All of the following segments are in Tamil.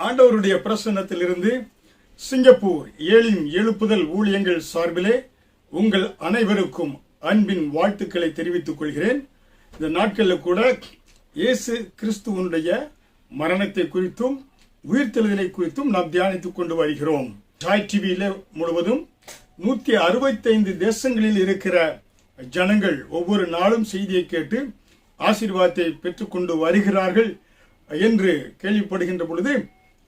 ஆண்டவருடைய பிரசன்னத்திலிருந்து சிங்கப்பூர் ஏழின் எழுப்புதல் ஊழியங்கள் சார்பிலே உங்கள் அனைவருக்கும் அன்பின் வாழ்த்துக்களை தெரிவித்துக் கொள்கிறேன். இந்த நாட்களில் கூட இயேசு கிறிஸ்துவனுடைய மரணத்தை குறித்தும் உயிர்த்தெழுதலை குறித்தும் நாம் தியானித்துக் கொண்டு வருகிறோம். ஜாய் டிவியில முழுவதும் 165 தேசங்களில் இருக்கிற ஜனங்கள் ஒவ்வொரு நாளும் செய்தியை கேட்டு ஆசீர்வாதத்தை பெற்றுக்கொண்டு வருகிறார்கள் என்று கேள்விப்படுகின்ற பொழுது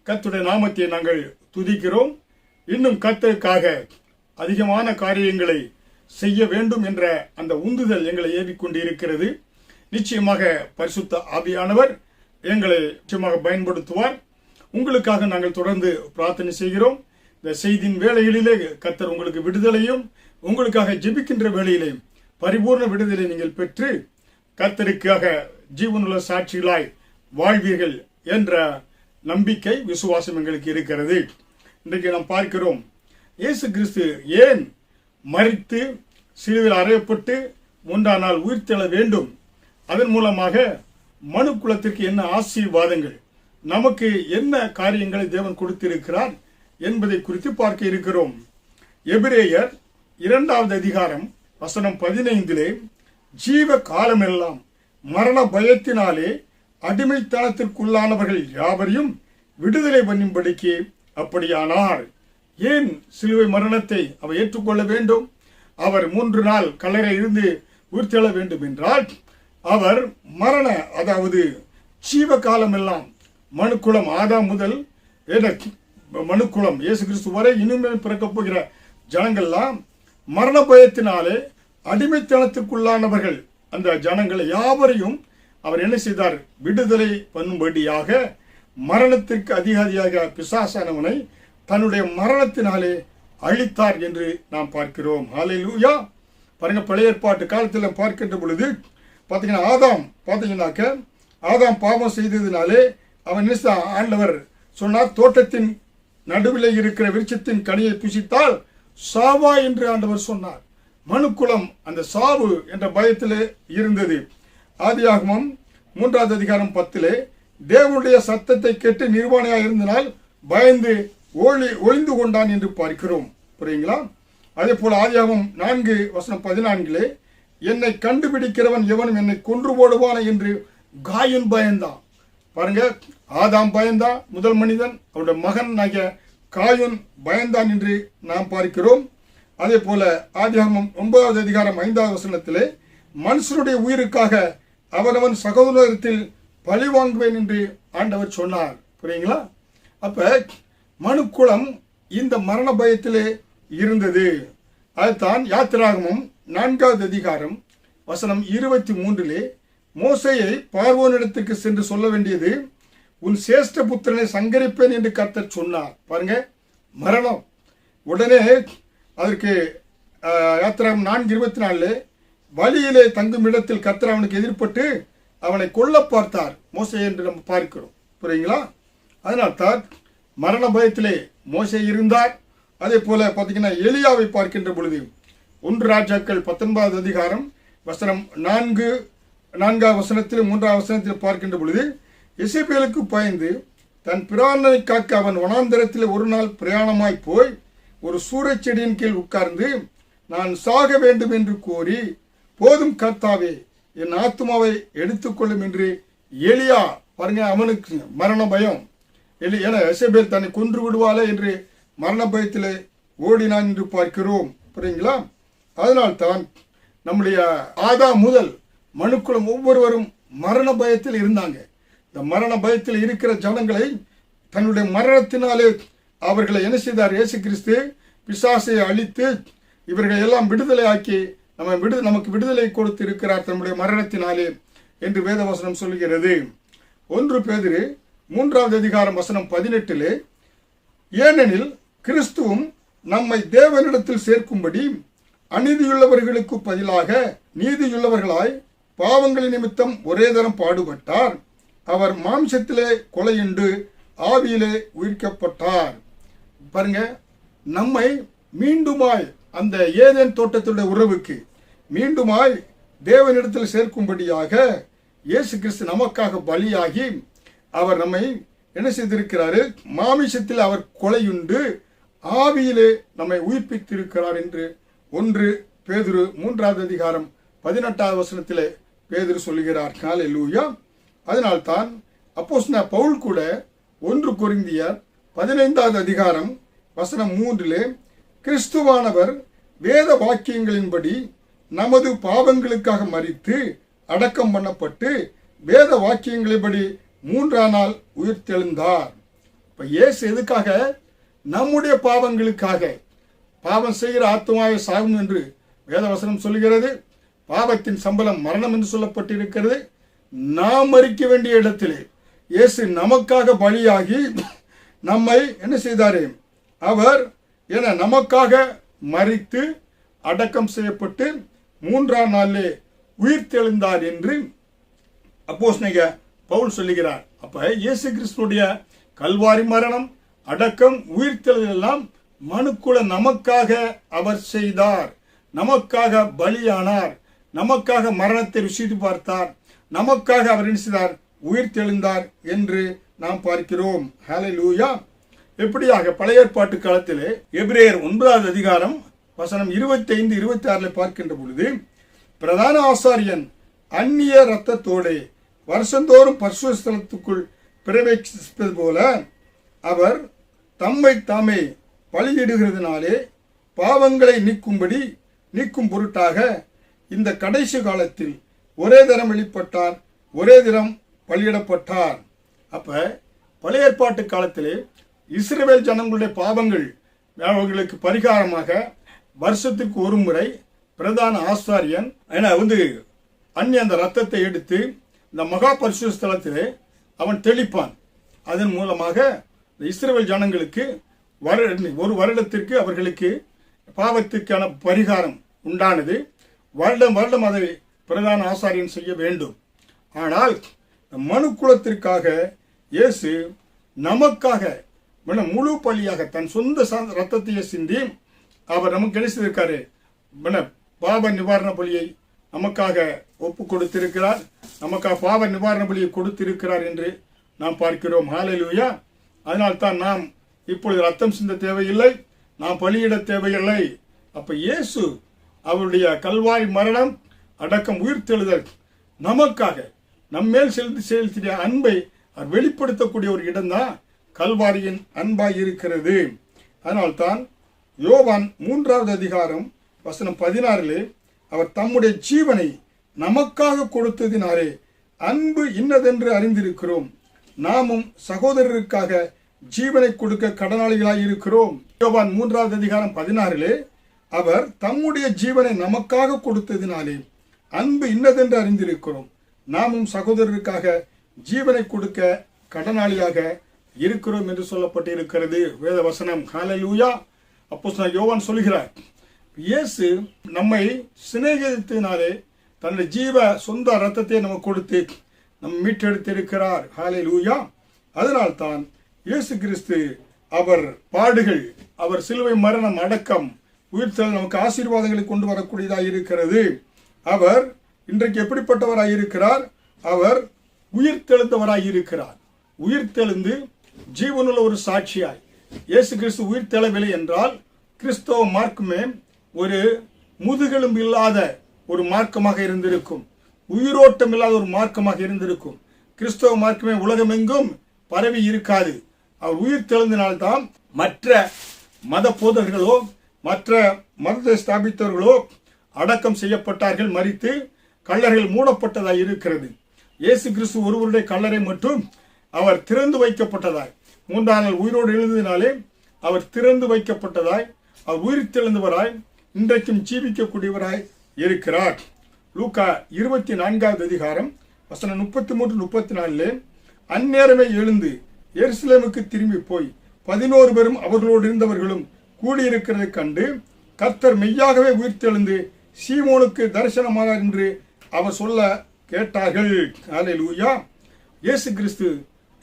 கர்த்தருடைய நாமத்தை நாங்கள் துதிக்கிறோம். இன்னும் கர்த்தருக்காக அதிகமான காரியங்களை செய்ய வேண்டும் என்ற அந்த உந்துதல் எங்களை ஏவிக்கொண்டு இருக்கிறது. நிச்சயமாக பரிசுத்த ஆவியானவர் எங்களை நிச்சயமாக பயன்படுத்துவார். உங்களுக்காக நாங்கள் தொடர்ந்து பிரார்த்தனை செய்கிறோம். இந்த செய்தியின் வேளைகளிலே கர்த்தர் உங்களுக்கு விடுதலையும், உங்களுக்காக ஜெபிக்கின்ற வேளையிலே பரிபூர்ண விடுதலை நீங்கள் பெற்று கர்த்தருக்காக ஜீவனுள்ள சாட்சிகளாய் வாழ்வீர்கள் என்ற நம்பிக்கை, விசுவாசம் எங்களுக்கு இருக்கிறது. இன்றைக்கு நாம் பார்க்கிறோம், இயேசு கிறிஸ்து ஏன் மரித்து சிலுவையில் அறையப்பட்டு 3ஆம் நாள் உயிர்த்தெழ வேண்டும், அதன் மூலமாக மனு குலத்திற்கு என்ன ஆசீர்வாதங்கள், நமக்கு என்ன காரியங்களை தேவன் கொடுத்திருக்கிறார் என்பதை குறித்து பார்க்க இருக்கிறோம். எபிரேயர் 2வது அதிகாரம் வசனம் 15 ஜீவ காலமெல்லாம் மரண பயத்தினாலே அடிமைத்தனத்திற்குள்ளானவர்கள் யாவரையும் விடுதலை பண்ணும்படிக்கு அப்படியானார். ஏன் சிலுவை மரணத்தை அவர் ஏற்றுக்கொள்ள வேண்டும்? அவர் 3 நாள் கல்லறை இருந்து உயிர்த்தெழ வேண்டும் என்றால் அவர் அதாவது ஜீவ காலம் எல்லாம் மனுக்குலம் ஆதாம் முதல் மனுக்குலம் இயேசு கிறிஸ்து வரை இனிமேல் பிறக்கப் போகிற ஜனங்கள்லாம் மரண பயத்தினாலே அடிமைத்தனத்திற்குள்ளானவர்கள், அந்த ஜனங்களை யாவரையும் அவர் என்ன செய்தார்? விடுதலை பண்ணும்படியாக மரணத்திற்கு அதிகாரியாக பிசாசானவனை தன்னுடைய மரணத்தினாலே அழித்தார் என்று நாம் பார்க்கிறோம். ஹல்லேலூயா. பாருங்க, பழைய ஏற்பாட்டு காலத்தில் பார்க்கின்ற பொழுது ஆதாம் பாவம் செய்ததினாலே அவன் ஆண்டவர் சொன்னார், தோட்டத்தின் நடுவில் இருக்கிற விருட்சத்தின் கனியை புசித்தால் சாவா என்று ஆண்டவர் சொன்னார். மனுக்குலம் அந்த சாவு என்ற பயத்திலே இருந்தது. ஆதியாகமம் 3வது அதிகாரம் 10 தேவனுடைய சத்தத்தை கேட்டு நிர்வாணியாக இருந்தனால் பயந்து ஒளிந்து கொண்டான் என்று பார்க்கிறோம். புரியுங்களா? அதே போல ஆதியாகமம் 4 வசனம் 14 என்னை கண்டுபிடிக்கிறவன் எவனும் என்னை கொன்று போடுவான என்று காயின் பயந்தான். பாருங்க, ஆதாம் பயந்தான், முதல் மனிதன். அவருடைய மகன் காயின் பயந்தான் என்று நாம் பார்க்கிறோம். அதே போல ஆதியாகமம் 9வது அதிகாரம் 5வது வசனத்திலே மனுஷனுடைய உயிருக்காக அவனவன் சகோதரத்தில் பழி வாங்குவேன் என்று ஆண்டவர் சொன்னார். புரியுங்களா? அப்ப மனுக்குலம் இந்த மரண பயத்திலே இருந்தது. அதுதான் யாத்திராகமம் 4வது அதிகாரம் வசனம் 23 மோசேயை பார்வோனிடத்துக்கு சென்று சொல்ல வேண்டியது, உன் சேஷ்ட புத்திரனை சங்கரிப்பேன் என்று கர்த்தர் சொன்னார். பாருங்க, மரணம். உடனே அதற்கு யாத்திராகமம் 4:24 வழியிலே தங்கும் இடத்தில் கர்த்தர் அவனுக்கு எதிர்பட்டு அவனை கொல்ல பார்த்தார் மோசே என்று நம்ம பார்க்கிறோம். புரியுங்களா? அதனால்தான் மரண பயத்திலே மோசே இருந்தார். அதே போல பார்த்தீங்கன்னா எலியாவை பார்க்கின்ற பொழுது 1 ராஜாக்கள் 19வது அதிகாரம் வசனம் 4வது வசனத்தில் 3வது வசனத்தில் பார்க்கின்ற பொழுது எசேபேலுக்கு பயந்து தன் பிராணனை காக்க அவன் வனாந்தரத்தில் ஒரு நாள் பிரயாணமாய் போய் ஒரு சூறைச் செடியின் கீழ் உட்கார்ந்து நான் சாக வேண்டும் என்று கோரி, போதும் கர்த்தாவே என் ஆத்துமாவை எடுத்துக்கொள்ளும் என்று எலியா, பாருங்க, அவனுக்கு மரண பயம். என எசேபேல் தன்னை கொன்று விடுவாளே என்று மரண பயத்திலே ஓடினான் என்று பார்க்கிறோம். புரியுங்களா? அதனால்தான் நம்முடைய ஆதாம் முதல் மனுக்குலம் ஒவ்வொருவரும் மரண பயத்தில் இருந்தாங்க. இந்த மரண பயத்தில் இருக்கிற ஜனங்களை தன்னுடைய மரணத்தினாலே அவர்களை என்ன செய்தார்? இயேசு கிறிஸ்து பிசாசை அழித்து இவர்களை எல்லாம் விடுதலை ஆக்கி நமக்கு விடுதலை கொடுத்து இருக்கிறார் தன்னுடைய மரணத்தினாலே என்று வேதவசனம் சொல்கிறது. 1 பேதுரு 3வது அதிகாரம் வசனம் 18 ஏனெனில் கிறிஸ்துவும் நம்மை தேவனிடத்தில் சேர்க்கும்படி அநீதியுள்ளவர்களுக்கு பதிலாக நீதியுள்ளவர்களாய் பாவங்களின் நிமித்தம் ஒரே தரம் பாடுபட்டார். அவர் மாம்சத்திலே கொலையுண்டு ஆவியிலே உயிர்க்கப்பட்டார். பாருங்க, நம்மை மீண்டுமாய் அந்த ஏதேன் தோட்டத்துடைய உறவுக்கு மீண்டுமாய் தேவனிடத்தில் சேர்க்கும்படியாக இயேசு கிறிஸ்து நமக்காக பலியாகி அவர் நம்மை என்ன செய்திருக்கிறாரு? மாமிசத்தில் அவர் கொலையுண்டு ஆவியிலே நம்மை உயிர்ப்பித்திருக்கிறார் என்று 1 பேதுரு 3வது அதிகாரம் 18வது வசனத்திலே பேதுரு சொல்லுகிறார். ஹல்லேலூயா. அதனால்தான் அப்போஸ்தலனாகிய பவுல் கூட 1 கொரிந்தியர் 15வது அதிகாரம் வசனம் 3 கிறிஸ்துவானவர் வேத வாக்கியங்களின்படி நமது பாவங்களுக்காக மரித்து அடக்கம் பண்ணப்பட்டு வேத வாக்கியங்களின்படி 3ஆம் நாள் உயிர்த்தெழுந்தார். இப்ப இயேசு எதுக்காக? நம்முடைய பாவங்களுக்காக. பாவம் செய்கிற ஆத்துமாவை சாகும் என்று வேதவசனம் சொல்லுகிறது. பாவத்தின் சம்பளம் மரணம் என்று சொல்லப்பட்டிருக்கிறது. நாம் மரிக்க வேண்டிய இடத்திலே இயேசு நமக்காக பலியாகி நம்மை என்ன செய்தாரே? அவர் நமக்காக மரித்து அடக்கம் செய்யப்பட்டு 3ஆம் நாளிலே உயிர்த்தெழுந்தார் என்று அப்போஸ்தலனாகிய பவுல் சொல்லுகிறார். அப்ப இயேசு கிறிஸ்துடைய கல்வாரி மரணம், அடக்கம், உயிர்த்தெழுதல் எல்லாம் மனுக்குல நமக்காக அவர் செய்தார். நமக்காக பலியானார். நமக்காக மரணத்தை ருசித்து பார்த்தார். நமக்காக அவர் என்ன செய்தார்? உயிர்த்தெழுந்தார் என்று நாம் பார்க்கிறோம். ஹல்லேலூயா. எப்படியாக பழைய ஏற்பாட்டு காலத்திலே எபிரேயர் 9வது அதிகாரம் வசனம் 25, 26 பார்க்கின்ற பொழுது, பிரதான ஆசாரியன் அந்நிய இரத்தத்தோடு வருஷந்தோறும் பரிசுத்த ஸ்தலத்துக்குள் பிரவேசிப்பது போல அவர் தம்மை தாமே பலியிடுகிறதுனாலே பாவங்களை நீக்கும் பொருட்டாக இந்த கடைசி காலத்தில் ஒரே தரம் வெளிப்பட்டார், ஒரே தரம் பலியிடப்பட்டார். அப்ப பழைய ஏற்பாட்டு காலத்திலே இஸ்ரவேல் ஜனங்களுடைய பாவங்கள் அவர்களுக்கு பரிகாரமாக வருஷத்துக்கு ஒரு முறை பிரதான ஆசாரியன் அந்த ரத்தத்தை எடுத்து இந்த மகா பரிசுத்த ஸ்தலத்திலே அவன் தெளிப்பான். அதன் மூலமாக இஸ்ரவேல் ஜனங்களுக்கு ஒரு வருடத்திற்கு அவர்களுக்கு பாவத்திற்கான பரிகாரம் உண்டானது. வருடம் அதை பிரதான ஆசாரியன் செய்ய வேண்டும். ஆனால் மனு குலத்திற்காக இயேசு நமக்காக முழு பலியாக தன் சொந்த ரத்தத்தையே சிந்தி அவர் நமக்கு என்ன செய்திருக்காரு? பாவ நிவாரண பலியை நமக்காக ஒப்பு கொடுத்திருக்கிறார். நமக்காக பாவ நிவாரண பலியை கொடுத்திருக்கிறார் என்று நாம் பார்க்கிறோம். ஹல்லேலூயா. அதனால்தான் நாம் இப்பொழுது ரத்தம் சிந்த தேவையில்லை, நாம் பலியிட தேவையில்லை. அப்ப இயேசு அவருடைய கல்வாரி மரணம், அடக்கம், உயிர்த்தெழுதல் நமக்காக நம்மேல் செலுத்திய அன்பை அவர் வெளிப்படுத்தக்கூடிய ஒரு இடம்தான் கல்வாரியின் அன்பாய் இருக்கிறது. அதனால்தான் யோவான் 3வது அதிகாரம் வசனம் 16 அவர் தம்முடைய ஜீவனை நமக்காக கொடுத்ததினாலே அன்பு இன்னதென்று அறிந்திருக்கிறோம், நாமும் சகோதரருக்காக ஜீவனை கொடுக்க கடனாளிகளாய் இருக்கிறோம். யோவான் 3வது அதிகாரம் 16 அவர் தம்முடைய ஜீவனை நமக்காக கொடுத்ததினாலே அன்பு இன்னதென்று அறிந்திருக்கிறோம், நாமும் சகோதரருக்காக ஜீவனை கொடுக்க கடனாளியாக இருக்கிறோம் என்று சொல்லப்பட்டிருக்கிறது வேத வசனம். ஹல்லேலூயா. அப்போஸ்தலனாகிய யோவான் சொல்கிறார், இயேசு நம்மை சிநேகித்ததினாலே தன்னுடைய சொந்த ரத்தத்தை நமக்கு கொடுத்து மீட்டெடுத்திருக்கிறார். ஹல்லேலூயா. அதனால்தான் இயேசு கிறிஸ்து அவர் பாடுகள், அவர் சிலுவை மரணம், அடக்கம், உயிர்த்தெழுதல் நமக்கு ஆசீர்வாதங்களை கொண்டு வரக்கூடியதாக இருக்கிறது. அவர் இன்றைக்கு எப்படிப்பட்டவராய் இருக்கிறார்? அவர் உயிர்த்தெழுந்தவராய் இருக்கிறார். உயிர்த்தெழுந்து ஜீவனுள்ள ஒரு சாட்சியாய் இயேசு கிறிஸ்து உயிர்த்தெழவில்லை என்றால் கிறிஸ்தவ மார்க்கமே ஒரு முதுகெலும்பு இல்லாத ஒரு மார்க்கமாக இருந்திருக்கும், உயிரோட்டம் இல்லாத ஒரு மார்க்கமாக இருந்திருக்கும். கிறிஸ்தவ மார்க்கமே உலகமெங்கும் பரவி இருக்காது. அவர் உயிர்த்தெழுந்தினால்தான் மற்ற மத போதகர்களோ மற்ற மதத்தை ஸ்தாபித்தவர்களோ அடக்கம் செய்யப்பட்டார்கள், மரித்து கல்லறைகள் மூடப்பட்டதாய் இருக்கிறது. இயேசு கிறிஸ்து ஒருவருடைய கல்லறை மட்டும் அவர் திறந்து வைக்கப்பட்டதாய், 3ஆம் நாள் உயிரோடு எழுந்ததினாலே அவர் திறந்து வைக்கப்பட்டதாய், அவர் உயிர்த்தெழுந்தவராய் இன்றைக்கும் ஜீவிக்கக்கூடியவராய் இருக்கிறார். லூக்கா 24வது அதிகாரம் வசனம் 33-34 அந்நேரமே எழுந்து எருசலேமுக்கு திரும்பி போய் 11 பேரும் அவர்களோடு இருந்தவர்களும் கூடியிருக்கிறதை கண்டு கர்த்தர் மெய்யாகவே உயிர்த்தெழுந்து சீமோனுக்கு தரிசனமானார் என்று அவர் சொல்ல கேட்டார்கள். ஹல்லேலூயா. இயேசு கிறிஸ்து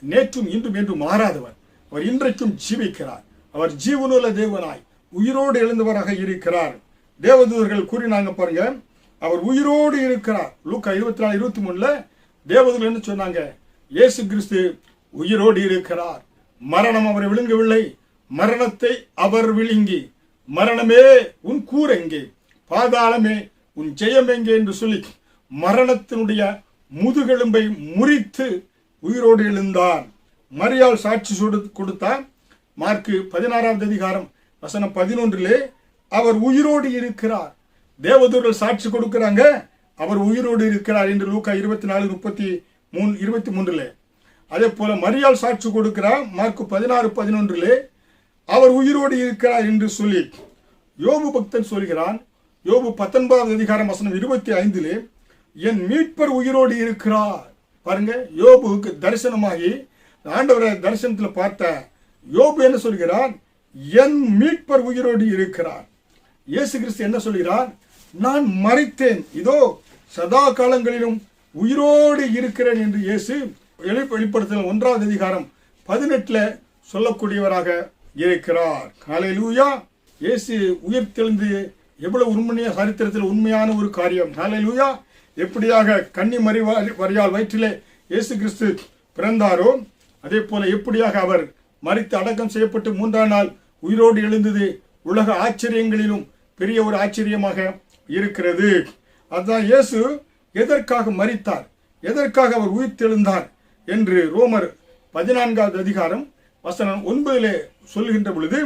நேற்றும் இன்றும் என்று மாறாதவர். அவர் இன்றைக்கும் ஜீவிக்கிறார். அவர் ஜீவனுள்ள தேவனாய் உயிரோடு எழுந்தவராக இருக்கிறார். தேவதூதர்கள் கூறினாங்க பாருங்க, அவர் உயிரோடு இருக்கிறார். லூக்கா 24-23 தேவதூதர்கள் என்ன சொன்னாங்க? இயேசு கிறிஸ்து உயிரோடு இருக்கிறார். மரணம் அவரை விழுங்கவில்லை, மரணத்தை அவர் விழுங்கி, மரணமே உன் கூர் எங்கே, பாதாளமே உன் ஜெயம் எங்கே என்று சொல்லி மரணத்தினுடைய முதுகெலும்பை முறித்து உயிரோடு எழுந்தார். மரியாள் சாட்சி கொடுத்தார். மார்க்கு 16வது அதிகாரம் வசனம் 11 அவர் உயிரோடு இருக்கிறார். தேவதூதர்கள் சாட்சி கொடுக்கிறாங்க, அவர் உயிரோடு இருக்கிறார் என்று லூக்கா 24:23 அதே போல மரியாள் சாட்சி கொடுக்கிறார். மார்க்கு 16:11 அவர் உயிரோடு இருக்கிறார் என்று சொல்லி யோபு பக்தன் சொல்கிறான். யோபு 19வது அதிகாரம் வசனம் 25 என் மீட்பர் உயிரோடு இருக்கிறார். பாருங்க, யோபுக்கு தரிசனமாகி ஆண்டவரை தரிசனத்தில் பார்த்த யோபு என்ன சொல்கிறார்? என் மீட்பர் உயிரோடு இருக்கிறார். இயேசு கிறிஸ்து என்ன சொல்கிறார்? நான் மரித்தேன், இதோ சதா காலங்களிலும் உயிரோடு இருக்கிறேன் என்று இயேசு வெளிப்படுத்தல் 1வது அதிகாரம் 18 சொல்லக்கூடியவராக இருக்கிறார். ஹல்லேலூயா. இயேசு உயிர் தெழுந்து எவ்வளவு உண்மையான சரித்திரத்தில் உண்மையான ஒரு காரியம். ஹல்லேலூயா. எப்படியாக கன்னி மரியாள் வயிற்றிலே இயேசு கிறிஸ்து பிறந்தாரோ அதே போல எப்படியாக அவர் மரித்து அடக்கம் செய்யப்பட்டு 3ஆம் நாள் உயிரோடு எழுந்தது உலக ஆச்சரியங்களிலும் பெரிய ஒரு ஆச்சரியமாக இருக்கிறது. அதுதான் இயேசு எதற்காக மரித்தார், எதற்காக அவர் உயிர் தெழுந்தார் என்று ரோமர் 14வது அதிகாரம் வசனம் 9 சொல்லுகின்ற பொழுது,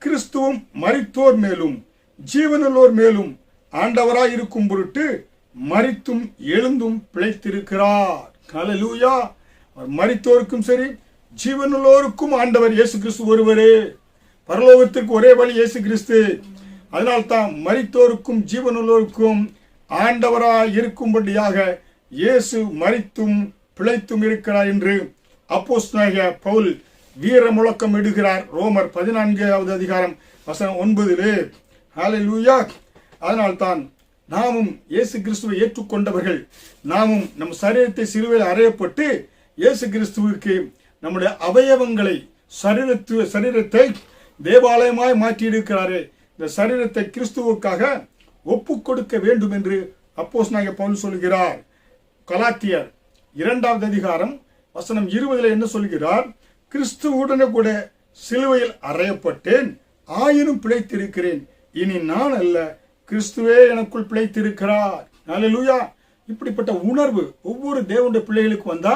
கிறிஸ்துவும் மரித்தோர் மேலும் ஜீவனுள்ளோர் மேலும் ஆண்டவராய் இருக்கும் பொருட்டு மரித்தும் எழுந்தும் பிழைத்திருக்கிறார். ஹல்லேலூயா. மரித்தோருக்கும் சரி ஜீவனுள்ளோருக்கும் ஆண்டவர் இயேசு கிறிஸ்து ஒருவரே. பரலோகத்திற்கு ஒரே வழி இயேசு கிறிஸ்து. அதனால்தான் மரித்தோருக்கும் ஜீவனுள்ளோருக்கும் ஆண்டவராய் இருக்கும்படியாக இயேசு மரித்தும் பிழைத்தும் இருக்கிறார் என்று அப்போஸ்தலனாகிய பவுல் வீர முழக்கம் இடுகிறார். ரோமர் 14வது அதிகாரம் வசனம் 9. ஹல்லேலூயா. அதனால்தான் நாமும் இயேசு கிறிஸ்துவை ஏற்றுக்கொண்டவர்கள், நாமும் நம் சரீரத்தை சிலுவையில் அறையப்பட்டு இயேசு கிறிஸ்துவிற்கு நம்முடைய அவயவங்களை சரீரத்தை தேவாலயமாய் மாற்றி இருக்கிறாரே, இந்த சரீரத்தை கிறிஸ்துவுக்காக ஒப்பு கொடுக்க வேண்டும் என்று அப்போஸ்தலனாகிய பவுல் சொல்கிறார். கலாத்தியர் 2வது அதிகாரம் வசனம் 20 என்ன சொல்கிறார்? கிறிஸ்துவுடனே கூட சிலுவையில் அறையப்பட்டேன், ஆயினும் பிழைத்திருக்கிறேன், இனி நான் அல்ல, கிறிஸ்துவே எனக்குள் பிழைத்திருக்கிறார். ஹல்லேலூயா. இப்படிப்பட்ட உணர்வு ஒவ்வொரு தேவனுடைய பிள்ளைகளுக்கு வந்தா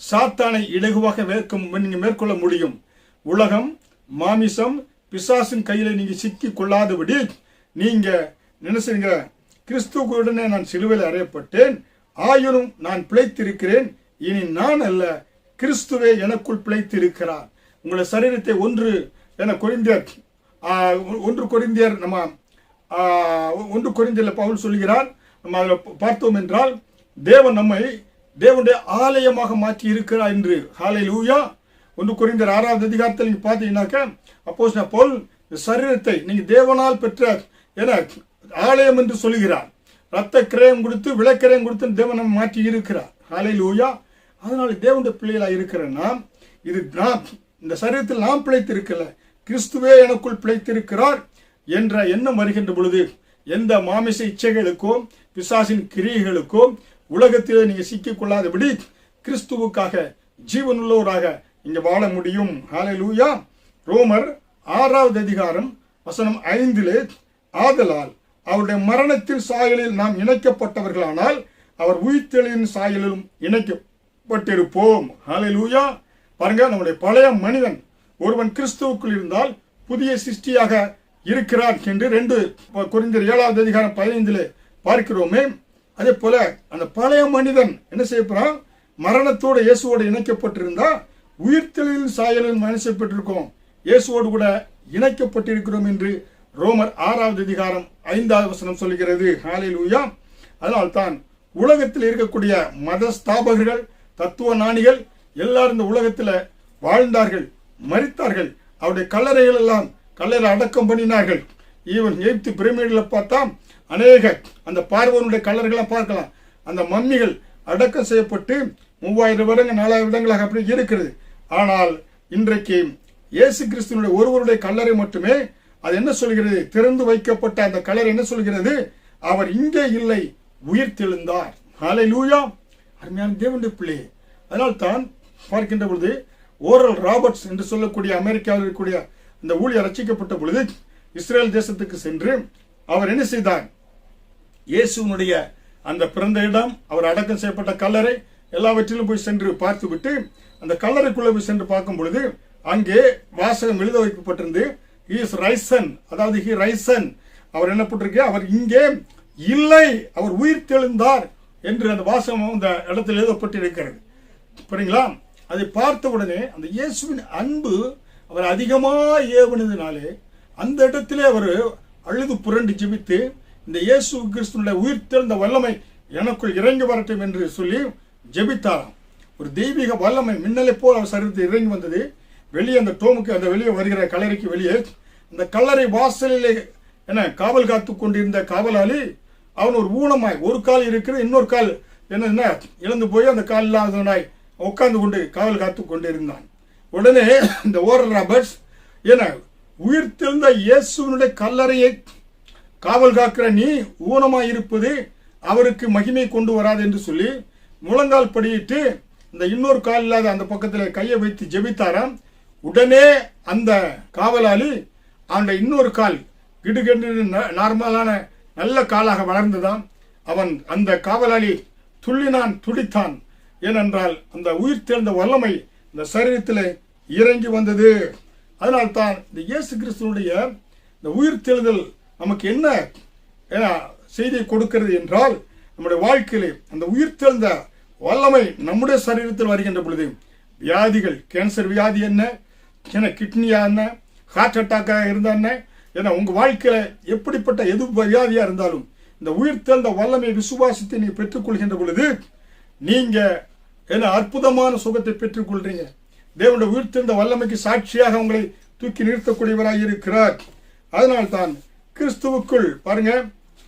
சாத்தானை இலகுவாக நீங்க மேற்கொள்ள முடியும். உலகம், மாமிசம், பிசாசின் கையில நீங்க சிக்கி கொள்ளாதபடி நீங்க நினைச்சீங்க, கிறிஸ்துவுடனே நான் சிலுவையில் அறையப்பட்டேன், ஆயினும் நான் பிழைத்திருக்கிறேன், இனி நான் அல்ல, கிறிஸ்துவே எனக்குள் பிழைத்திருக்கிறார். உங்களுடைய சரீரத்தை ஒன்று கொரிந்தியர் நம்ம 1 கொரிந்தியரில் பவுல் சொல்கிறார். நம்ம அதில் பார்த்தோம் என்றால் தேவன் நம்மை தேவனுடைய ஆலயமாக மாற்றி இருக்கிறார் என்று. ஹல்லேலூயா. 1 கொரிந்தியர் 6வது அதிகாரத்தில் நீங்க பார்த்தீங்கன்னாக்க அப்போஸ்தலன் பவுல் சரீரத்தை நீங்க தேவனால் பெற்ற என ஆலயம் என்று சொல்கிறார். ரத்த கிரயம் கொடுத்து விளக்கிரயம் கொடுத்து தேவன் நம்ம மாற்றி இருக்கிறார். ஹல்லேலூயா. அதனால தேவனுடைய பிள்ளைகளா இருக்கிற நாம் இந்த சரீரத்தில் நாம் பிழைத்திருக்கல, கிறிஸ்துவே எனக்குள் பிழைத்திருக்கிறார் என்ற எண்ணம் வருகின்ற பொழுது எந்த மாமிச இச்சைகளுக்கோ பிசாசின் கிரியைகளுக்கோ உலகத்திலே நீங்க சிக்கிக் கொள்ளாதபடி கிறிஸ்துவுக்காக ஜீவனுள்ளவராக இங்க வாழ முடியும். ஹல்லேலூயா. ரோமர் 6வது அதிகாரம் வசனம் 5 ஆதலால் அவருடைய மரணத்தின் சாயலில் நாம் இணைக்கப்பட்டவர்களானால் அவர் உயிர்த்தெழுதலின் சாயலிலும் இணைக்கப்பட்டிருப்போம். ஹல்லேலூயா. பாருங்க, நம்முடைய பழைய மனிதன் ஒருவன் கிறிஸ்துவுக்குள் இருந்தால் புதிய சிருஷ்டியாக இருக்கிறார் என்று 2 கொரிந்தியர் 7வது அதிகாரம் 15 பார்க்கிறோமே. அதே போல அந்த பழைய மனிதன் என்ன செய்யப்படுறான்? மரணத்தோடு இயேசுவோடு இணைக்கப்பட்டிருந்தா உயிர்த்தெழுதலின் சாயலில் இணைக்கப்பட்டிருக்கோம், இயேசுவோடு கூட இணைக்கப்பட்டிருக்கிறோம் என்று ரோமர் 6வது அதிகாரம் 5வது வசனம் சொல்கிறது. ஹல்லேலூயா. அதனால்தான் உலகத்தில் இருக்கக்கூடிய மத ஸ்தாபகர்கள், தத்துவ ஞானிகள் எல்லாரும் இந்த உலகத்தில் வாழ்ந்தார்கள், மரித்தார்கள், அவருடைய கல்லறைகள் எல்லாம் கல்லறை அடக்கம் பண்ணினார்கள். ஈவன் எகிப்து பிரமிடில் பார்த்தா அநேக அந்த பார்வோனுடைய கல்லறைகளாம் பார்க்கலாம். அந்த மம்மிகள் அடக்கம் செய்யப்பட்டு 3000 வருடங்கள் 4000 வருடங்களாக அப்படி இருக்கிறது. ஆனால் இன்றைக்கு இயேசு கிறிஸ்துவனுடைய ஒருவருடைய கல்லறை மட்டுமே அது என்ன சொல்கிறது? திறந்து வைக்கப்பட்ட அந்த கல்லறை என்ன சொல்கிறது? அவர் இங்கே இல்லை, உயிர் தெழுந்தார். ஹல்லேலூயா. அருமையான தேவனுடைய பிள்ளை. அதனால்தான் பார்க்கின்ற பொழுது ஓரல் ராபர்ட்ஸ் என்று சொல்லக்கூடிய அமெரிக்காவில் இருக்கக்கூடிய இந்த ஊழியர் ரட்சிக்கப்பட்ட பொழுது இஸ்ரேல் தேசத்துக்கு சென்று அவர் என்ன செய்தார்? இயேசுனுடைய அந்த பிறந்த இடம், அவர் அடக்கம் செய்யப்பட்ட கல்லறை எல்லாவற்றிலும் போய் சென்று பார்த்துவிட்டு அந்த கல்லறைக்குள்ள போய் சென்று பார்க்கும் பொழுது அங்கே வாசகம் எழுத வைக்கப்பட்டிருந்து he is risen, அதாவது he risen, அவர் என்ன போட்டிருக்கு? அவர் இங்கே இல்லை, அவர் உயிர் தெழுந்தார் என்று அந்த வாசகம் அந்த இடத்தில் எழுதப்பட்டு இருக்கிறது. புரியுங்களா? அதை பார்த்த உடனே அந்த இயேசுவின் அன்பு அவர் அதிகமாக ஏவனதினாலே அந்த இடத்திலே அவர் அழுது புரண்டு ஜெபித்து இந்த இயேசு கிறிஸ்துவினுடைய உயிர் தெழுந்த வல்லமை எனக்குள் இறங்கி வரட்டும் என்று சொல்லி ஜெபித்தாராம். ஒரு தெய்வீக வல்லமை மின்னலை போல் அவர் சரீரத்தில் இறங்கி வந்தது. வெளியே அந்த டோமுக்கு அந்த வெளியே வருகிற கல்லறைக்கு வெளியே அந்த கல்லறை வாசலிலே என்ன காவல் காத்து கொண்டிருந்த காவலாளி அவன் ஒரு ஊனமாய் ஒரு கால் இருக்கிறது, இன்னொரு கால் என்ன இழந்து போய் அந்த கால் இல்லாதவனாய் உட்கார்ந்து கொண்டு காவல் காத்து கொண்டிருந்தான். உடனே இந்த ஓரல் ராபர்ட்ஸ் என்ன உயிர் தெழுந்த இயேசுவினுடைய கல்லறையை காவல் காக்கிற நீ ஊனமாய் இருப்பது அவருக்கு மகிமை கொண்டு வராது என்று சொல்லி முழங்கால் படியிட்டு இந்த இன்னொரு கால் இல்லாத அந்த பக்கத்தில் கையை வைத்து ஜெபித்தாராம். உடனே அந்த காவலாளி அந்த இன்னொரு கால் கிடுகென்று நார்மலான நல்ல காலாக வளர்ந்துதான். அவன் அந்த காவலாளி துள்ளினான், துடித்தான். ஏனென்றால் அந்த உயிர் தெழுந்த வல்லமை இந்த சரீரத்தில் இறங்கி வந்தது. அதனால்தான் இந்த இயேசு கிறிஸ்துவனுடைய இந்த உயிர் தெழுதல் நமக்கு என்ன செய்தியை கொடுக்கிறது என்றால், நம்முடைய வாழ்க்கையிலே அந்த உயிர் தெழுந்த வல்லமை நம்முடைய சரீரத்தில் வருகின்ற பொழுது வியாதிகள், கேன்சர் வியாதி என்ன, கிட்னியா என்ன, ஹார்ட் அட்டாக்காக இருந்தா என்ன, உங்க வாழ்க்கையில எப்படிப்பட்ட எது வியாதியா இருந்தாலும் இந்த உயிர் தெழுந்த வல்லமை விசுவாசத்தை நீங்க பெற்றுக்கொள்கின்ற பொழுது நீங்க என்ன அற்புதமான சுகத்தை பெற்றுக்கொள்றீங்க. தேவனுடைய உயிர் தெழுந்த வல்லமைக்கு சாட்சியாக உங்களை தூக்கி நிறுத்தக்கூடியவராக இருக்கிறார். அதனால்தான் கிறிஸ்துவுக்குள் பாருங்க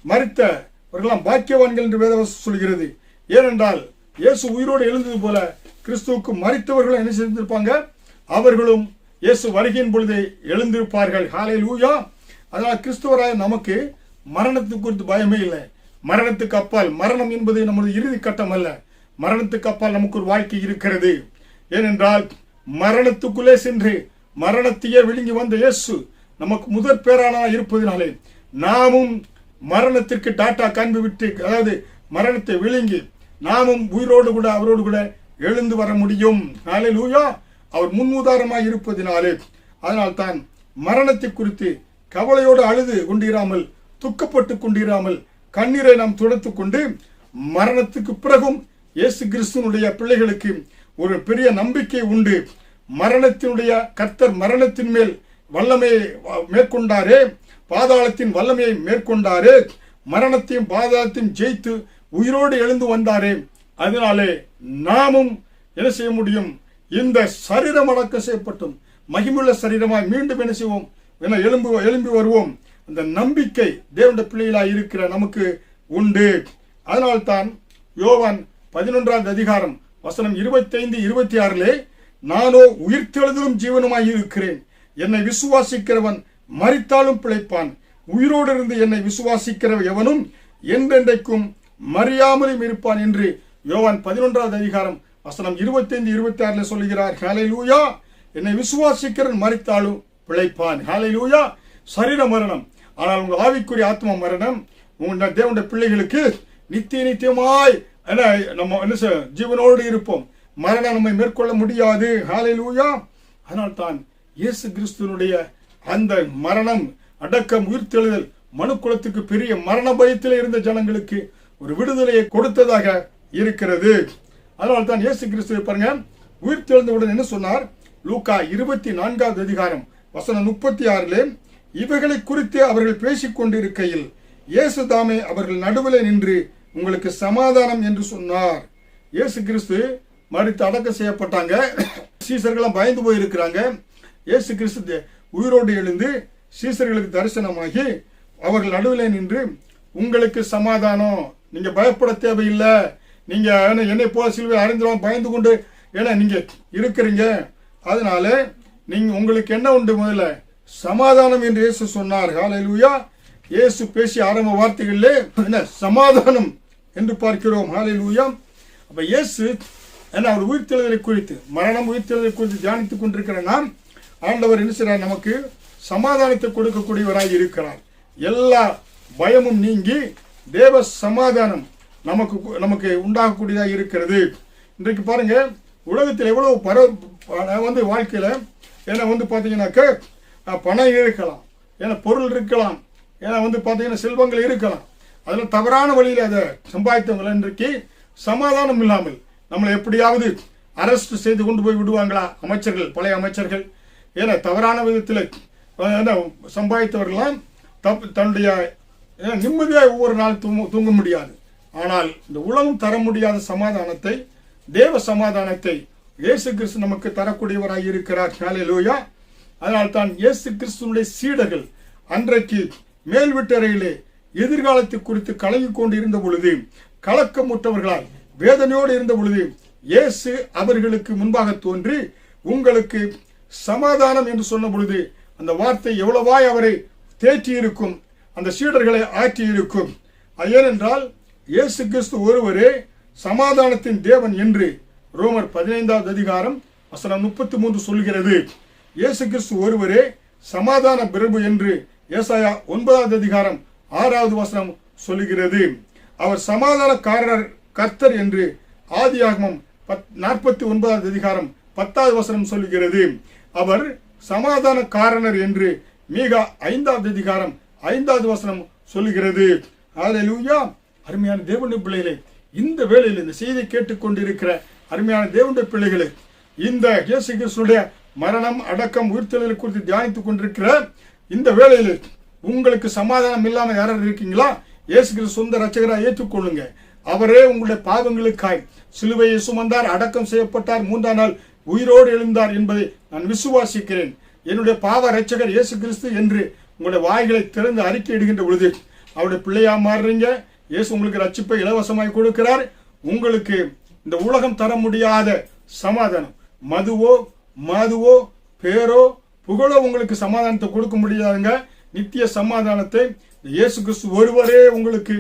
மரித்தவர்களாம் பாக்கியவான்கள் என்று வேதவசனம் சொல்கிறது. ஏனென்றால் இயேசு உயிரோடு எழுந்தது போல கிறிஸ்துவுக்கு மரித்தவர்களும் என்ன செய்திருப்பாங்க? அவர்களும் இயேசு வருகையின் பொழுது எழுந்திருப்பார்கள். ஹல்லேலூயா. அதனால் கிறிஸ்துவராய நமக்கு மரணத்துக்கு குறித்து பயமே இல்லை. மரணத்துக்கு அப்பால், மரணம் என்பது நமது இறுதி கட்டம் அல்ல. மரணத்துக்கு அப்பால் நமக்கு ஒரு வாழ்க்கை இருக்கிறது. ஏனென்றால் மரணத்துக்குள்ளே சென்று மரணத்தையே விழுங்கி வந்த இயேசு நமக்கு முதற் பேரானா இருப்பதினாலே நாமும் மரணத்திற்கு டாட்டா காண்பி விட்டு, அதாவது மரணத்தை விழுங்கி நாமும் உயிரோடு கூட அவரோடு கூட எழுந்து வர முடியும். ஹல்லேலூயா. அவர் முன்னுதாரணமாக இருப்பதினாலே அதனால்தான் மரணத்தை குறித்து கவலையோடு அழுது கொண்டிராமல், துக்கப்பட்டு கொண்டிராமல் கண்ணீரை நாம் துடைத்துக் கொண்டு மரணத்துக்கு பிறகும் இயேசு கிறிஸ்துவனுடைய பிள்ளைகளுக்கு ஒரு பெரிய நம்பிக்கை உண்டு. மரணத்தினுடைய கர்த்தர் மரணத்தின் மேல் வல்லமையை மேற்கொண்டாரே, பாதாளத்தின் வல்லமையை மேற்கொண்டாரே, மரணத்தையும் பாதாளத்தையும் ஜெயித்து உயிரோடு எழுந்து வந்தாரே. அதனாலே நாமும் என்ன செய்ய முடியும்? இந்த சரீரம் அடக்கம் செய்யப்பட்டும் மகிமுள்ள சரீரமாய் மீண்டும் என்ன செய்வோம்? எழும்பி வருவோம். அந்த நம்பிக்கை தேவனுடைய பிள்ளைகளாய் இருக்கிற நமக்கு உண்டு. அதனால்தான் யோவான் 11 அதிகாரம் வசனம் 25-26 நானோ உயிர்த்தெழுதலும் ஜீவனுமாய் இருக்கிறேன், என்னை விசுவாசிக்கிறவன் மரித்தாலும் பிழைப்பான், உயிரோடு இருந்து என்னை விசுவாசிக்கிற எவனும் என்றென்றைக்கும் மறியாமலும் இருப்பான் என்று யோவான் 11 அதிகாரம் வசனம் 25-26 சொல்லுகிறார். ஹல்லேலூயா. என்னை விசுவாசிக்கிறவன் மரித்தாலும் பிழைப்பான். ஹல்லேலூயா. சரீர மரணம், ஆனால் உங்கள் ஆவிக்குரிய ஆத்மா மரணம் உங்கள் தேவனுடைய பிள்ளைகளுக்கு நித்தியமாய் நம்ம என்ன ஜீவனோடு இருப்போம். மரணம் நம்மை மேற்கொள்ள முடியாது. ஹல்லேலூயா. அதனால்தான் இயேசு கிறிஸ்துவனுடைய அந்த மரணம், அடக்கம், உயிர்த்தெழுதல் மனுக்குலத்துக்கு பெரிய மரண பயத்தில் இருந்த ஜனங்களுக்கு ஒரு விடுதலையை கொடுத்ததாக இருக்கிறது. அதனால்தான் இயேசு கிறிஸ்துவை பாருங்க உயிர்த்தெழுந்தவுடன் என்ன சொன்னார்? லூக்கா 24 அதிகாரம் வசனம் 36 இவைகளை குறித்து அவர்கள் பேசிக் கொண்டிருக்கையில் இயேசு தாமே அவர்கள் நடுவில் நின்று உங்களுக்கு சமாதானம் என்று சொன்னார். இயேசு கிறிஸ்து மரித்து அடக்கம் செய்யப்பட்டாங்க. சீசர்களும் பயந்து போயிருக்கிறாங்க. இயேசு கிறிஸ்து உயிரோடு எழுந்து சீசர்களுக்கு தரிசனமாகி அவர்கள் நடுவில் நின்று உங்களுக்கு சமாதானம், நீங்க பயப்பட தேவையில்லை, நீங்க என்னை போல சிலுவை அறிந்துடும் பயந்து கொண்டு ஏன்னா நீங்க இருக்கிறீங்க, அதனால நீங்க உங்களுக்கு என்ன உண்டு? முதல்ல சமாதானம் என்று இயேசு சொன்னார். ஹல்லேலூயா. இயேசு பேசிய ஆரம்ப வார்த்தைகளிலே என்ன சமாதானம் என்று பார்க்கிறோம். ஹல்லேலூயா. அப்ப இயேசு ஏன்னா அவர் உயிர்த்தெழுதலை குறித்து, மரணம் உயிர்த்தெழுதலை குறித்து தியானித்துக் கொண்டிருக்கிற நாம், ஆண்டவர் என்ன செய்கிறார்? நமக்கு சமாதானத்தை கொடுக்கக்கூடியவராய் இருக்கிறார். எல்லா பயமும் நீங்கி தேவ சமாதானம் நமக்கு உண்டாகக்கூடியதாக இருக்கிறது. இன்றைக்கு பாருங்க, உலகத்தில் எவ்வளவு வாழ்க்கையில ஏன்னா பார்த்தீங்கன்னாக்க பணம் இருக்கலாம், ஏன்னா பொருள் இருக்கலாம், ஏன்னா பார்த்தீங்கன்னா செல்வங்கள் இருக்கலாம். அதில் தவறான வழியில் அதை சம்பாதித்தவங்களை இன்றைக்கு சமாதானம் இல்லாமல் நம்மளை எப்படியாவது அரெஸ்ட் செய்து கொண்டு போய் விடுவாங்களா அமைச்சர்கள், பழைய அமைச்சர்கள், ஏன்னா தவறான விதத்தில் சம்பாதித்தவர்களாம் தன்னுடைய நிம்மதியாக ஒவ்வொரு நாள் தூங்க முடியாது. ஆனால் இந்த உலகம் தர முடியாத சமாதானத்தை, தேவ சமாதானத்தை இயேசு கிறிஸ்து நமக்கு தரக்கூடியவராக இருக்கிறார். ஹல்லேலூயா. அதனால் தான் இயேசு கிறிஸ்துனுடைய சீடர்கள் அன்றைக்கு மேல் வீட்டறையிலே எதிர்காலத்தை குறித்து கலங்கி கொண்டு இருந்த பொழுது, கலக்கமுற்றவர்களால் வேதனையோடு இருந்த பொழுது, இயேசு அவர்களுக்கு முன்பாக தோன்றி உங்களுக்கு சமாதானம் என்று சொன்ன பொழுது அந்த வார்த்தை எவ்வளவாய் அவரை தேற்றி இருக்கும், அந்த சீடர்களை ஆற்றி இருக்கும். ஏனென்றால் இயேசு கிறிஸ்து ஒருவரே சமாதானத்தின் தேவன் என்று ரோமர் 15வது அதிகாரம் வசனம் 33 சொல்கிறது. இயேசு கிறிஸ்து ஒருவரே சமாதான பிரபு என்று ஏசாயா 9வது அதிகாரம் 6வது வசனம் சொல்லுகிறது. அவர் சமாதானக்காரர் கர்த்தர் என்று ஆதியாகமம் 49வது அதிகாரம் 10வது வசனம் சொல்லுகிறது. அவர் சமாதானக்காரனர் என்று மீகா 5வது அதிகாரம் 5வது வசனம் சொல்லுகிறது. ஹல்லேலூயா. அருமையான தேவனுடைய பிள்ளைகளே, இந்த வேளையில் இந்த செய்தியை கேட்டுக்கொண்டிருக்கிற அருமையான தேவனுடைய பிள்ளைகளே, இந்த இயேசு கிறிஸ்துடைய மரணம், அடக்கம், உயிர்த்தெழுதலை குறித்து தியானித்துக் கொண்டிருக்கிற இந்த வேளையில் உங்களுக்கு சமாதானம் இல்லாமல் யாராவது இருக்கீங்களா? இயேசு கிறிஸ்து சொந்த ரட்சகராக ஏற்றுக்கொள்ளுங்க. அவரே உங்களுடைய பாவங்களுக்காய் சிலுவையை சுமந்தார், அடக்கம் செய்யப்பட்டார், 3ஆம் நாள் உயிரோடு எழுந்தார் என்பதை நான் விசுவாசிக்கிறேன். என்னுடைய பாவ ரட்சகர் இயேசு கிறிஸ்து என்று உங்களுடைய வாய்களை திறந்து அறிக்கை இடுகின்ற பொழுது அவருடைய பிள்ளையா மாறுறீங்க. இயேசு உங்களுக்கு ரட்சிப்பை இலவசமாய் கொடுக்கிறார். உங்களுக்கு இந்த உலகம் தர முடியாத சமாதானம், மதுவோ பேரோ புகழோ உங்களுக்கு சமாதானத்தை கொடுக்க முடியாதுங்க. நித்திய சமாதானத்தை இயேசு கிறிஸ்து ஒருவரே உங்களுக்கு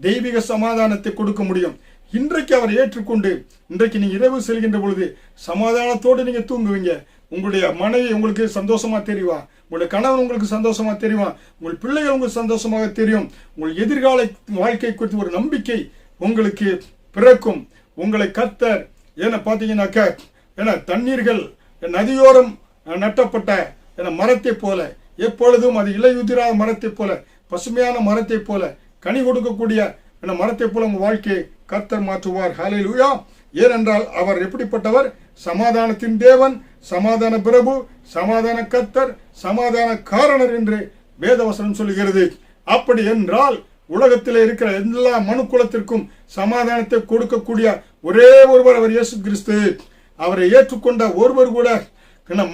தெய்வீக சமாதானத்தை கொடுக்க முடியும். இன்றைக்கு அவர் ஏற்றுக்கொண்டு இன்றைக்கு நீங்க இரவு செல்கின்ற பொழுது சமாதானத்தோடு நீங்க தூங்குவீங்க. உங்களுடைய மனைவி உங்களுக்கு சந்தோஷமா தெரிவா, உங்களுடைய கணவன் உங்களுக்கு சந்தோஷமா தெரியும், உங்கள் பிள்ளைகள் உங்களுக்கு சந்தோஷமாக தெரியும். உங்கள் எதிர்கால வாழ்க்கை குறித்து ஒரு நம்பிக்கை உங்களுக்கு பிறக்கும். உங்களை கர்த்தர் ஏன்னா பார்த்தீங்கன்னாக்க ஏன்னா தண்ணீர்கள் நதியோரம் நட்டப்பட்ட மரத்தை போல, எப்பொழுதும் அது இலையுதிராத மரத்தை போல, பசுமையான மரத்தை போல, கனி கொடுக்கக்கூடிய மரத்தை போல உங்கள் வாழ்க்கையை கர்த்தர் மாற்றுவார். ஹல்லேலூயா. ஏனென்றால் அவர் எப்படிப்பட்டவர்? சமாதானத்தின் தேவன், சமாதான பிரபு, சமாதான கர்த்தர், சமாதான காரணர் என்று வேதவசனம் சொல்லுகிறது. அப்படி என்றால் உலகத்தில் இருக்கிற எல்லா மனுக்குலத்திற்கும் சமாதானத்தை கொடுக்கக்கூடிய ஒரே ஒருவர் அவர் இயேசு கிறிஸ்து. அவரை ஏற்றுக்கொண்ட ஒருவர் கூட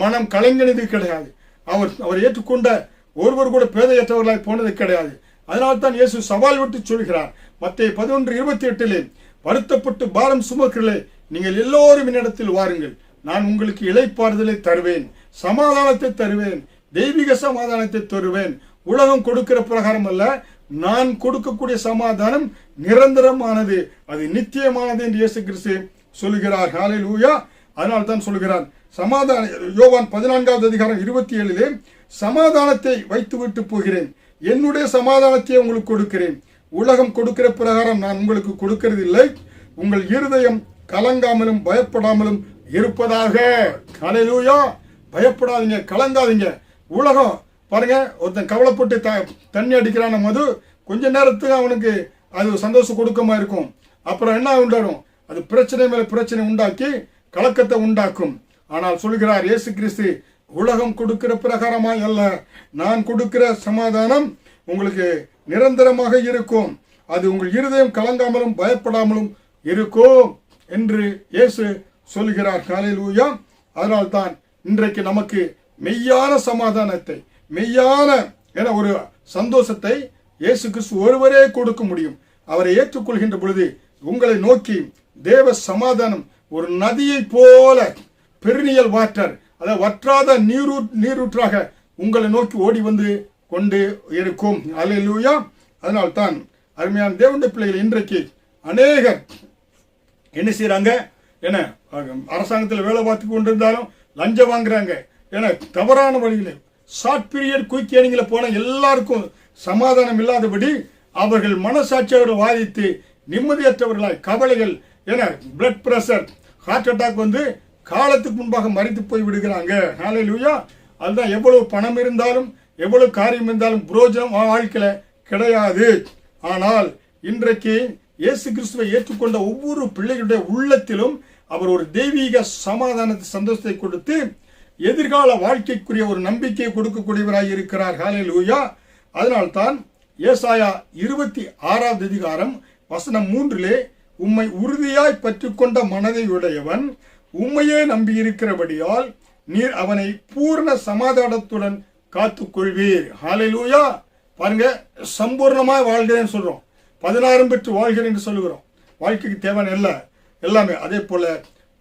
மனம் கலங்கினது கிடையாது. அவர் ஏற்றுக்கொண்ட ஒருவர் கூட பேதையற்றவர்களாய் போனது கிடையாது. அதனால்தான் இயேசு சவால் விட்டு சொல்கிறார். மத்தேயு 11:28 வருத்தப்பட்டு பாரம் சுமக்கிறீர்களே, நீங்கள் எல்லோரும் என்னிடத்தில் வாருங்கள், நான் உங்களுக்கு இளைப்பாறுதலை தருவேன், சமாதானத்தை தருவேன், தெய்வீக சமாதானத்தை தருவேன். உலகம் கொடுக்கிற பிரகாரம் அல்ல, நான் கொடுக்கக்கூடிய சமாதானம் நிரந்தரமானது, அது நித்தியமானது என்று இயேசு கிறிஸ்து சொல்லுகிறார். ஹல்லேலூயா. அதனால் தான் சொல்லுகிறார் சமாதான யோவான் 14வது அதிகாரம் 27 சமாதானத்தை வைத்துவிட்டு போகிறேன், என்னுடைய சமாதானத்தை உங்களுக்கு கொடுக்கிறேன், உலகம் கொடுக்கிற பிரகாரம் நான் உங்களுக்கு கொடுக்கிறது இல்லை, உங்கள் இருதயம் கலங்காமலும் பயப்படாமலும் இருப்பதாக. ஹல்லேலூயா. பயப்படாதீங்க, கலங்காதீங்க. உலகம் பாருங்க, ஒருத்தன் கவலைப்பட்டு தண்ணி அடிக்கிறான மது கொஞ்ச நேரத்துக்கு அவனுக்கு அது சந்தோஷம் கொடுக்கமா இருக்கும். அப்புறம் என்ன உண்டாடும்? அது பிரச்சனை மேல பிரச்சனை உண்டாக்கி கலக்கத்தை உண்டாக்கும். ஆனால் சொல்கிறார் இயேசு கிறிஸ்து, உலகம் கொடுக்கிற பிரகாரமாய் அல்ல, நான் கொடுக்கிற சமாதானம் உங்களுக்கு நிரந்தரமாக இருக்கும், அது உங்கள் இருதயம் கலங்காமலும் பயப்படாமலும் இருக்கும் என்று இயேசு சொல்கிறார். ஹல்லேலூயா. அதனால் தான் இன்றைக்கு நமக்கு மெய்யான சமாதானத்தை, மெய்யான ஒரு சந்தோஷத்தை இயேசு கிறிஸ்து ஒருவரே கொடுக்க முடியும். அவரை ஏற்றுக்கொள்கின்ற பொழுது உங்களை நோக்கி தேவ சமாதானம் ஒரு நதியை போல, பெருநியல் வாட்டர், அதாவது வற்றாத நீரூற்றாக உங்களை நோக்கி ஓடி வந்து கொண்டு இருக்கும். ஹல்லேலூயா. அதனால் தான் அருமையான தேவனுடைய பிள்ளைகள் இன்றைக்கு அநேகர் என்ன செய்யறாங்க? அரசாங்கத்தில் வேலை பார்த்து கொண்டிருந்தாலும் லஞ்சம் வாங்குறாங்க. ஏன்னா தவறான வழியில் ஷார்ட் பீரியட் குயிக் ஏர்னிங்கில் போன எல்லாருக்கும் சமாதானம் இல்லாதபடி அவர்கள் மனசாட்சியோடு வாதித்து நிம்மதியற்றவர்களாய் கவலைகள், ஏன்னா பிளட் பிரஷர், ஹார்ட் அட்டாக் வந்து காலத்துக்கு முன்பாக மறித்து போய் விடுகிறாங்க. ஹல்லேலூயா. அதுதான் எவ்வளவு பணம் இருந்தாலும் எவ்வளவு காரியம் இருந்தாலும் புரோஜனம் வாழ்க்கையில கிடையாது. ஆனால் இன்றைக்கு இயேசு கிறிஸ்துவை ஏற்றுக்கொண்ட ஒவ்வொரு பிள்ளைகளுடைய உள்ளத்திலும் அவர் ஒரு தெய்வீக சமாதானத்தை, சந்தோஷத்தை கொடுத்து எதிர்கால வாழ்க்கைக்குரிய ஒரு நம்பிக்கையை கொடுக்கக்கூடியவராய் இருக்கிறார். ஹல்லேலூயா. அதனால்தான் ஏசாயா 26வது அதிகாரம் வசனம் 3 உம்மை உறுதியாய் பற்றிக்கொண்ட மனதை உடையவன் உம்மையே நம்பியிருக்கிறபடியால் நீர் அவனை பூர்ண சமாதானத்துடன் காத்துக்கொள்வீர். ஹல்லேலூயா. பாருங்க, சம்பூர்ணமாய் வாழ்கிறேன்னு சொல்றோம், 16 பெற்று வாழ்கிறேன் என்று சொல்லுகிறோம். வாழ்க்கைக்கு தேவையான எல்லாமே. அதே போல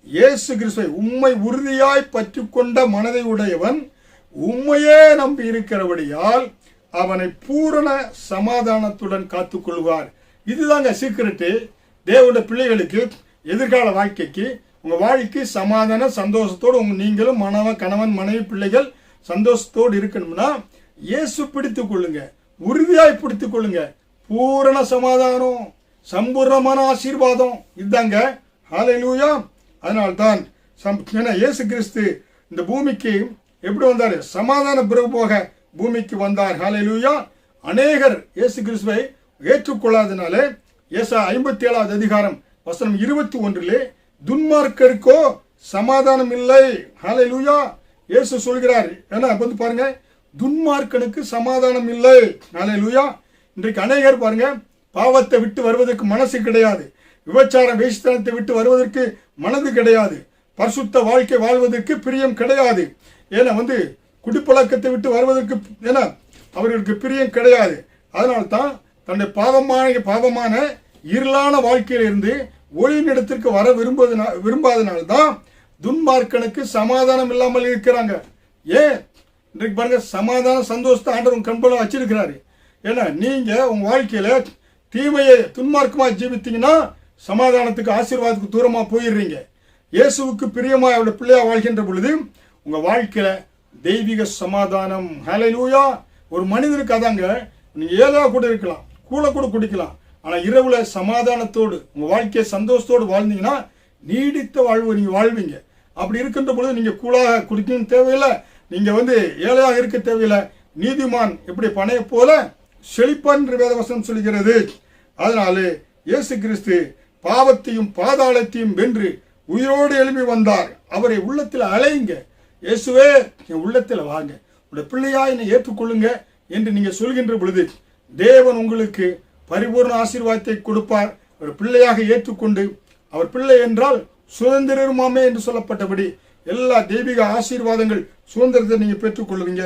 இயேசு கிறிஸ்துவை உம்மை உறுதியாய் பற்றிக்கொண்ட மனதை உடையவன் உம்மையே நம்பி இருக்கிறபடியால் அவனை பூரண சமாதானத்துடன் காத்துக்கொள்வார். இதுதாங்க சீக்கிரட்டு. தேவனுடைய பிள்ளைகளுக்கு எதிர்கால வாழ்க்கைக்கு, உங்க வாழ்க்கை சமாதான சந்தோஷத்தோடு நீங்களும் கணவன் மனைவி பிள்ளைகள் சந்தோஷத்தோடு இருக்கணும்னா இயேசு பிடித்துக் கொள்ளுங்க, உறுதியாய் பிடித்துக் கொள்ளுங்க. பூரண சமாதானம், சம்பூர்ணமான ஆசீர்வாதம் இதுதாங்க. ஹல்லேலூயா. அதனால்தான் இயேசு கிறிஸ்து இந்த பூமிக்கு எப்படி வந்தாரு? சமாதான பிரபுவாக பூமிக்கு வந்தார். ஹல்லேலூயா. அநேகர் இயேசு கிறிஸ்துவை ஏற்றுக்கொள்ளாதனாலே ஏசாயா 57வது அதிகாரம் வசனம் 21 துன்மார்க்கருக்கோ சமாதானம் இல்லை. ஹல்லேலூயா. இயேசு சொல்கிறார். ஏன்னா வந்து பாருங்க, துன்மார்க்கனுக்கு சமாதானம் இல்லை. ஹல்லேலூயா. இன்றைக்கு அநேகர் பாருங்க, பாவத்தை விட்டு வருவதற்கு மனசு கிடையாது, விபச்சார வேசித்தனத்தை விட்டு வருவதற்கு மனது கிடையாது, பரிசுத்த வாழ்க்கை வாழ்வதற்கு பிரியம் கிடையாது. ஏன்னா வந்து குடிப்பழக்கத்தை விட்டு வருவதற்கு ஏன்னா அவர்களுக்கு பிரியம் கிடையாது. அதனால்தான் தன்னுடைய பாவமான இருளான வாழ்க்கையிலிருந்து ஒளியினிடத்திற்கு வர விரும்பாதனால்தான் துன்மார்க்கனுக்கு சமாதானம் இல்லாமல் இருக்கிறாங்க. ஏன்? இன்றைக்கு பாருங்க, சமாதான சந்தோஷத்தை ஆண்டவர் கண்போல வச்சிருக்கிறாரு. ஏன்னா நீங்க உங்க வாழ்க்கையில தீமையை துன்மார்க்கமா ஜீவித்தீங்கன்னா சமாதானத்துக்கு, ஆசீர்வாதத்துக்கு தூரமா போயிடுறீங்க. இயேசுவுக்கு பிரியமா அவருடைய பிள்ளையா வாழ்கின்ற பொழுது உங்க வாழ்க்கையில தெய்வீக சமாதானம். ஹல்லேலூயா. ஒரு மனிதனுக்கு அதாங்க, நீங்க ஏழையா கூட இருக்கலாம், கூட குடிக்கலாம், ஆனா இரவுல சமாதானத்தோடு உங்க வாழ்க்கையை சந்தோஷத்தோடு வாழ்ந்தீங்கன்னா நீடித்த வாழ்வு நீங்க வாழ்வீங்க. அப்படி இருக்கின்ற பொழுது நீங்க கூழாக குடிக்கணும் தேவையில்லை, நீங்க வந்து ஏழையாக இருக்க தேவையில்லை. நீதிமான் எப்படி பனையை போல செழிப்பான் என்று வேதவசனம் சொல்கிறது. அதனால இயேசு கிறிஸ்து பாவத்தையும் பாதாளத்தையும் வென்று உயிரோடு எழுப்பி வந்தார். அவரை உள்ளத்தில் அலையுங்க. இயேசுவே என் உள்ளத்தில் வாங்க, உடைய பிள்ளையா என்னை ஏற்றுக்கொள்ளுங்க என்று நீங்க சொல்கின்ற பொழுது தேவன் உங்களுக்கு பரிபூர்ண ஆசீர்வாதத்தை கொடுப்பார். ஒரு பிள்ளையாக ஏற்றுக்கொண்டு, அவர் பிள்ளை என்றால் சுதந்திரமாமே என்று சொல்லப்பட்டபடி எல்லா தெய்வீக ஆசீர்வாதங்கள் சுதந்திரத்தை நீங்க பெற்றுக்கொள்வீங்க.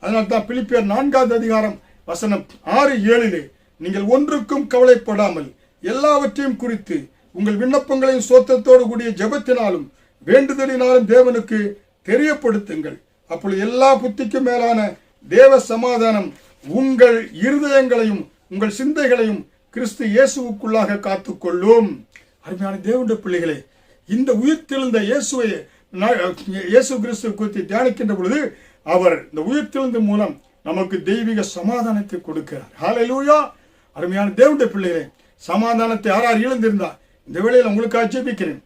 அதனால தான் பிலிப்பியர் 4வது அதிகாரம் வசனம் 6-7 நீங்கள் ஒன்றுக்கும் கவலைப்படாமல் எல்லாவற்றையும் குறித்து உங்கள் விண்ணப்பங்களையும் சோத்திரத்தோடு கூடிய ஜெபத்தினாலும் வேண்டுதலினாலும் தேவனுக்கு தெரியப்படுத்துங்கள். அப்பொழுது எல்லா புத்திக்கும் மேலான தேவ சமாதானம் உங்கள் இருதயங்களையும் உங்கள் சிந்தைகளையும் கிறிஸ்து இயேசுவுக்குள்ளாக காத்துக்கொள்ளும். அருமையான தேவனுடைய பிள்ளைகளே, இந்த உயிர்த்தெழுந்த இயேசு கிறிஸ்துவை குறித்து தியானிக்கின்ற பொழுது அவர் இந்த உயிர்த்தெழுந்த மூலம் நமக்கு தெய்வீக சமாதானத்தை கொடுக்கிறார். ஹல்லேலூயா. அருமையான தேவனுடைய பிள்ளைகளே, சமாதானத்தை யாரார் இழந்திருந்தா இந்த வேளையில் உங்களுக்காக ஜெபிக்கிறேன்.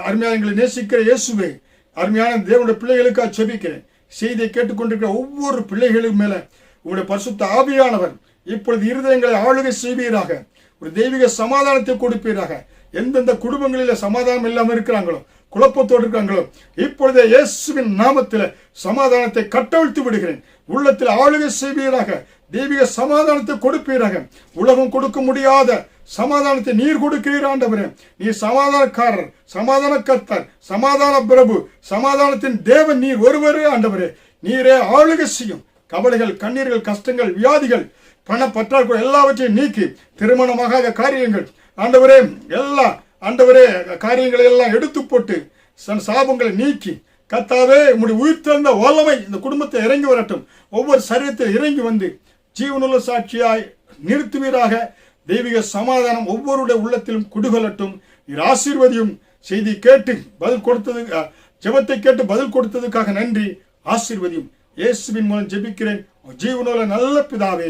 அருமையான எங்களை நேசிக்கிற இயேசுவே, அருமையான தேவனுடைய பிள்ளைகளுக்காக ஜெபிக்கிறேன். செய்தியை கேட்டுக்கொண்டிருக்கிற ஒவ்வொரு பிள்ளைகளும் மேல உங்களுடைய பரிசுத்த ஆவியானவர் இப்பொழுது இருதயங்களை ஆளுகை செய்வீராக, ஒரு தெய்வீக சமாதானத்தை கொடுப்பீராக. எந்தெந்த குடும்பங்களில் சமாதானம் இல்லாமல் இருக்கிறாங்களோ, குழப்பத்தோடு இருக்காங்களோ, இப்பொழுதே இயேசுவின் நாமத்தில் சமாதானத்தை கட்டவிழ்த்து விடுகிறேன். உள்ளத்தில் ஆளுகை செய்வீராக, தெய்வீக சமாதானத்தை கொடுப்பீராக. உலகம் கொடுக்க முடியாத சமாதானத்தை நீர் கொடுக்கிறீர் ஆண்டவரே. நீர் சமாதானக்காரர், சமாதான கர்த்தர், சமாதான பிரபு, சமாதானத்தின் தேவன் நீர் ஒருவரே ஆண்டவரே. நீரே ஆளுகை செய்யும். கவலைகள், கண்ணீர்கள், கஷ்டங்கள், வியாதிகள், பண பற்றாக்குறை எல்லாவற்றையும் நீக்கி திருமணமாகாத காரியங்கள் ஆண்டவரே, எல்லா ஆண்டவரே காரியங்களை எல்லாம் எடுத்து போட்டு சாபங்களை நீக்கி கர்த்தாவே உம்முடைய உயிர்த்தெழுந்த வல்லமை இந்த குடும்பத்தை இறங்கி வரட்டும். ஒவ்வொரு சரீரத்தில் இறங்கி வந்து ஜீவனுள்ள சாட்சியாய் நிறுத்துவீராக. தெய்வீக சமாதானம் ஒவ்வொருடைய உள்ளத்திலும் குடிகொள்ளட்டும். நீர் ஆசீர்வதியும். செய்தி கேட்டு பதில் கொடுத்தது, ஜெபத்தை கேட்டு பதில் கொடுத்ததுக்காக நன்றி. ஆசீர்வதியும். இயேசுவின் மூலம் ஜெபிக்கிறேன் ஜீவனுள்ள நல்ல பிதாவே,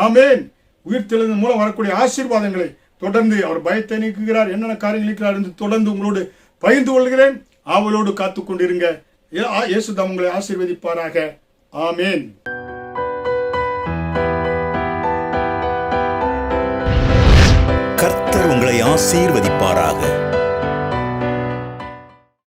ஆமேன். உயிர்த்தெழுதலின் மூலம் வரக்கூடிய ஆசீர்வாதங்களை தொடர்ந்து அவர் பயத்தை நீக்குகிறார், என்னென்ன காரியங்கள் இருக்கிறார் என்று தொடர்ந்து உங்களோடு பகிர்ந்து கொள்கிறேன். ஆவலோடு காத்து கொண்டிருங்க. இயேசு தாம் உங்களை ஆசீர்வதிப்பாராக. ஆமேன். கர்த்தர் உங்களை ஆசீர்வதிப்பாராக.